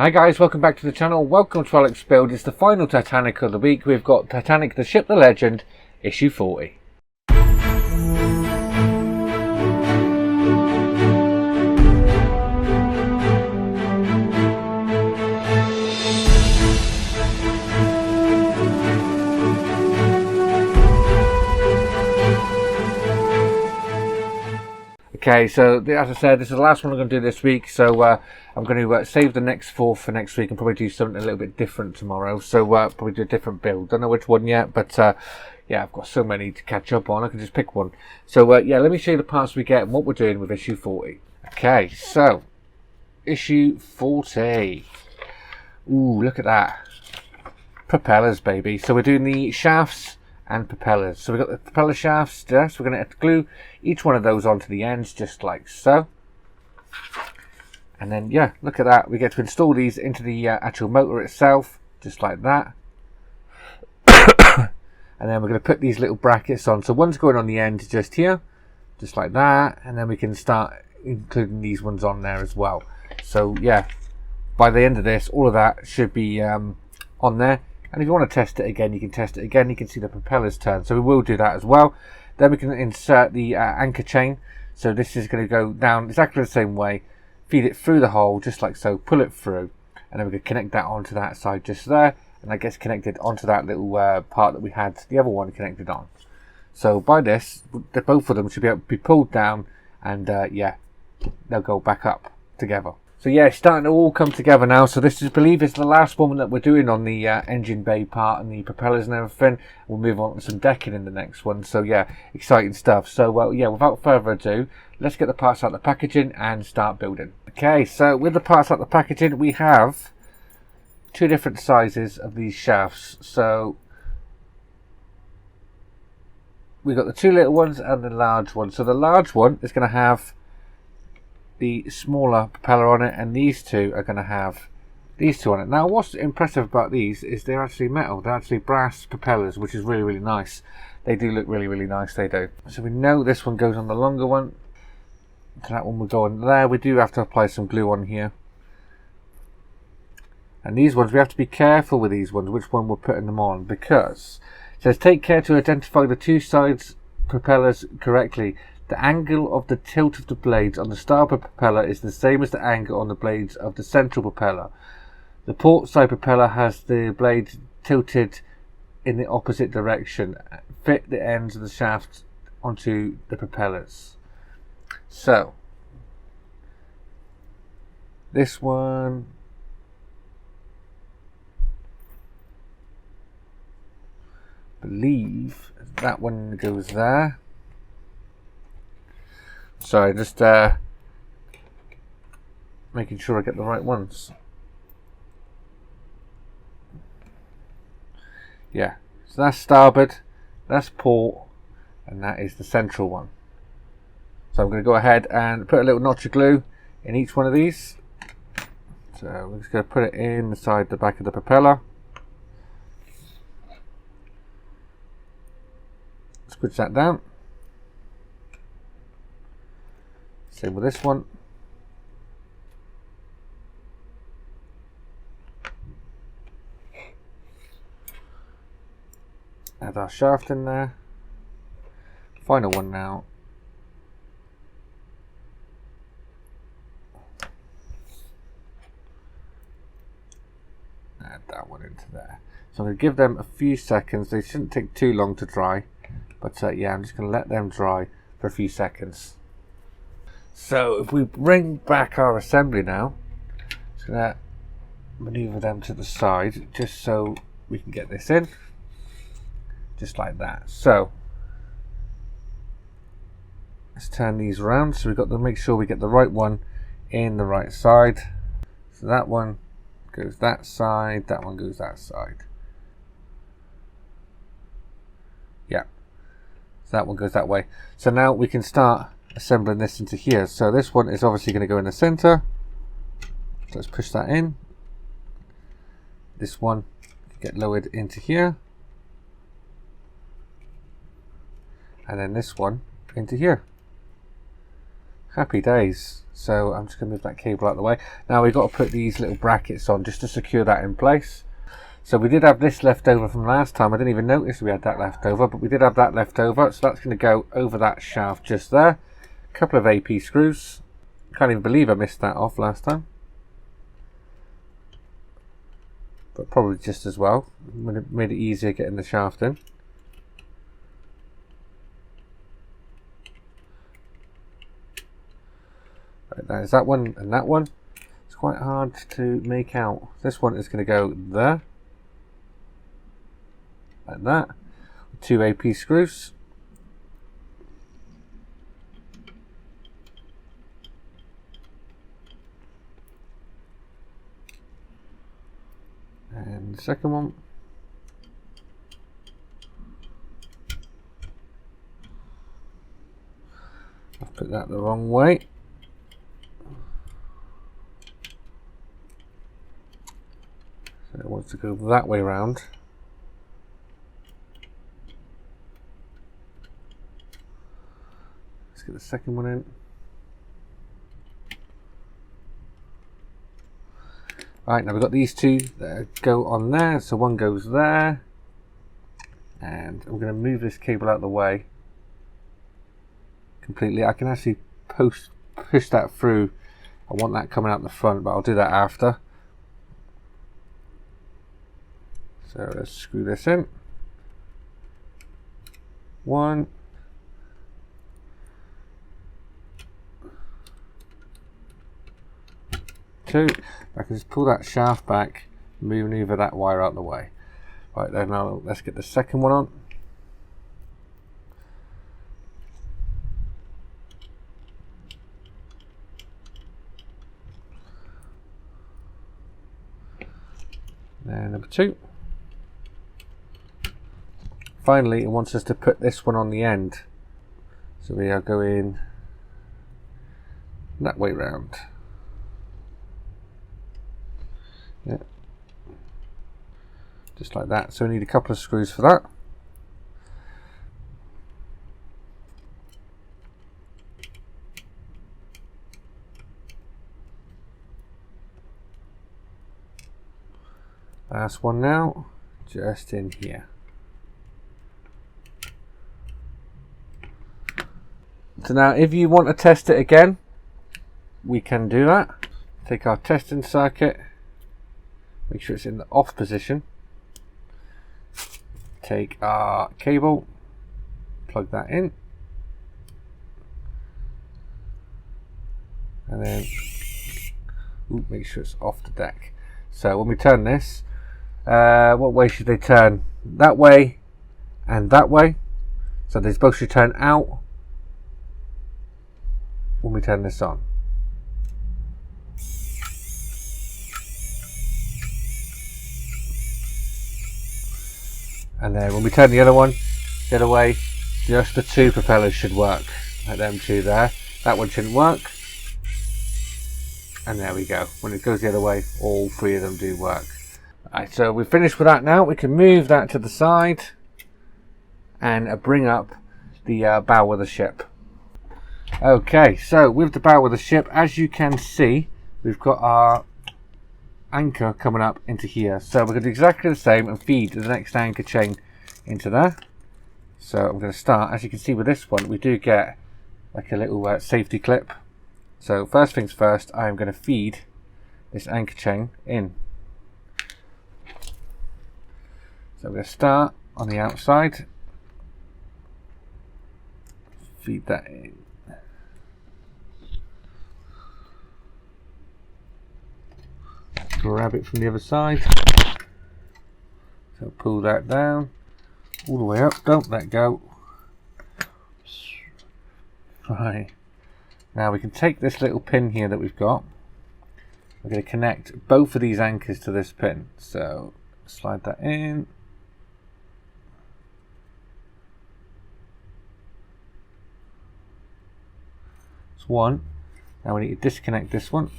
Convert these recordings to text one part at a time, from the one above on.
Hi guys, welcome back to the channel. Welcome to AlexBuilds. It's the final Titanic of the week. We've got Titanic, the ship, the legend, issue 40. Okay, so as I said, this is the last one I'm going to do this week, so I'm going to save the next four for next week and probably do something a little bit different tomorrow. So probably do a different build. Don't know which one yet, but yeah, I've got so many to catch up on. I can just pick one. So yeah, let me show you the parts we get and what we're doing with issue 40. Okay, so issue 40. Ooh, look at that. Propellers, baby. So we're doing the shafts and propellers. So we've got the propeller shafts there, so we're going to glue each one of those onto the ends just like so. And then yeah, look at that, we get to install these into the actual motor itself just like that. And then we're going to put these little brackets on, so one's going on the end just here just like that, and then we can start including these ones on there as well. So yeah, by the end of this all of that should be on there. And if you want to test it again, you can test it again. You can see the propellers turn, so we will do that as well. Then we can insert the anchor chain. So this is going to go down exactly the same way. Feed it through the hole, just like so. Pull it through, and then we can connect that onto that side just there, and that gets connected onto that little part that we had the other one connected on. So by this, both of them should be able to be pulled down, and yeah, they'll go back up together. So yeah, it's starting to all come together now. So this is, I believe, is the last one that we're doing on the engine bay part and the propellers and everything. We'll move on to some decking in the next one. So yeah, exciting stuff. So well, yeah, without further ado, let's get the parts out of the packaging and start building. Okay, so with the parts out of the packaging, we have two different sizes of these shafts. So we've got the two little ones and the large one. So the large one is going to have the smaller propeller on it, and these two are going to have these two on it. Now what's impressive about these is they're actually metal, they're actually brass propellers, which is really, really nice. They do look really, really nice, they do. So we know this one goes on the longer one, so that one will go on there. We do have to apply some glue on here, and these ones we have to be careful with these ones, which one we're putting them on, because it says take care to identify the two sides propellers correctly. The angle of the tilt of the blades on the starboard propeller is the same as the angle on the blades of the central propeller. The port side propeller has the blades tilted in the opposite direction. Fit the ends of the shafts onto the propellers. So this one, I believe that one goes there. Sorry, just making sure I get the right ones. Yeah, so that's starboard, that's port, and that is the central one. So I'm going to go ahead and put a little notch of glue in each one of these. So we're just going to put it inside the back of the propeller. Squish that down. Same with this one. Add our shaft in there. Final one now. Add that one into there. So I'm going to give them a few seconds. They shouldn't take too long to dry, but yeah, I'm just going to let them dry for a few seconds. So if we bring back our assembly now, just going to maneuver them to the side just so we can get this in, just like that. So let's turn these around. So we've got to make sure we get the right one in the right side. So that one goes that side, that one goes that side. Yeah, so that one goes that way. So now we can start assembling this into here. So this one is obviously going to go in the center. So let's push that in. This one can get lowered into here, and then this one into here. Happy days. So I'm just going to move that cable out of the way. Now we've got to put these little brackets on just to secure that in place. So we did have this left over from last time. I didn't even notice we had that left over, but we did have that left over. So that's going to go over that shaft just there. A couple of AP screws. Can't even believe I missed that off last time. But probably just as well. Made it easier getting the shaft in. Right, there's that one and that one. It's quite hard to make out. This one is going to go there. Like that. 2 AP screws. And the second one. I've put that the wrong way. So it wants to go that way round. Let's get the second one in. Right, now we've got these two that go on there, so one goes there, and I'm going to move this cable out of the way completely. I can actually push that through. I want that coming out the front, but I'll do that after. So let's screw this in. 1. 2. I can just pull that shaft back, maneuver that wire out of the way. Right then, now let's get the second one on. And number 2. Finally, it wants us to put this one on the end. So we are going that way round. Yeah. Just like that. So we need a couple of screws for that. Last one now, just in here. So now if you want to test it again, we can do that. Take our testing circuit, make sure it's in the off position. Take our cable, plug that in, and then make sure it's off the deck. So when we turn this, what way should they turn? That way and that way. So they both should turn out when we turn this on. And then when we turn the other one the other way, just the 2 propellers should work. Like them 2 there. That one shouldn't work. And there we go. When it goes the other way, all 3 of them do work. Alright, so we're finished with that now. We can move that to the side and bring up the bow of the ship. Okay, so with the bow of the ship, as you can see, we've got our anchor coming up into here. So we're going to do exactly the same and feed the next anchor chain into there. So I'm going to start, as you can see with this one, we do get like a little safety clip. So first things first, I'm going to feed this anchor chain in. So I'm going to start on the outside, feed that in. Grab it from the other side. So pull that down all the way up, don't let go. Right. Now we can take this little pin here that we've got. We're going to connect both of these anchors to this pin. So slide that in. That's one. Now we need to disconnect this one.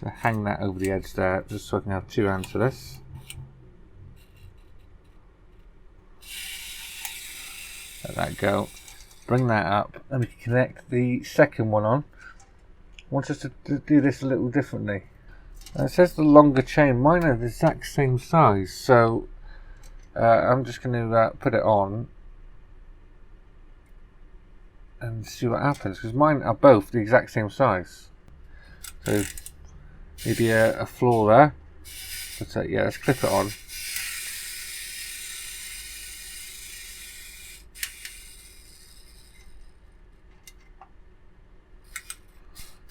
So hang that over the edge there, just so I can have two hands for this. Let that go. Bring that up, and we can connect the second one on. I want us to do this a little differently. It says the longer chain. Mine are the exact same size, so I'm just going to put it on and see what happens, because mine are both the exact same size. So maybe a flaw there. But yeah, let's clip it on.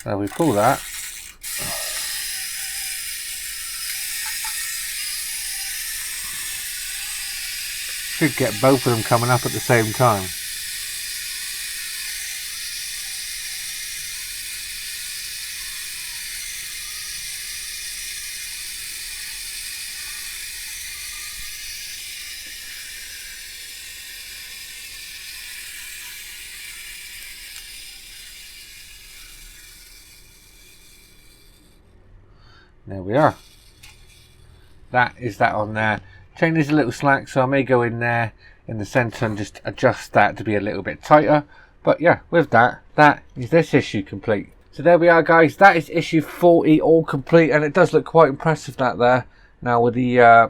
Now we pull that. Should get both of them coming up at the same time. There we are. That is that on there. Chain is a little slack, so I may go in there in the center and just adjust that to be a little bit tighter. But yeah, with that, that is this issue complete. So there we are, guys. That is issue 40 all complete, and it does look quite impressive, that there. Now with the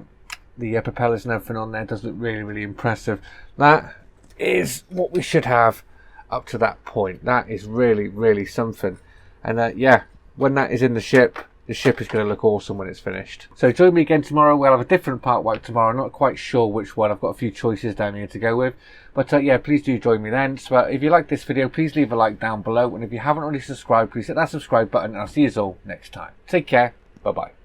propellers and everything on there, it does look really, really impressive. That is what we should have up to that point. That is really, really something. And yeah, when that is in the ship is going to look awesome when it's finished. So join me again tomorrow. We'll have a different part work tomorrow. I'm not quite sure which one. I've got a few choices down here to go with. But yeah, please do join me then. So if you like this video, please leave a like down below. And if you haven't already subscribed, please hit that subscribe button. And I'll see you all next time. Take care. Bye-bye.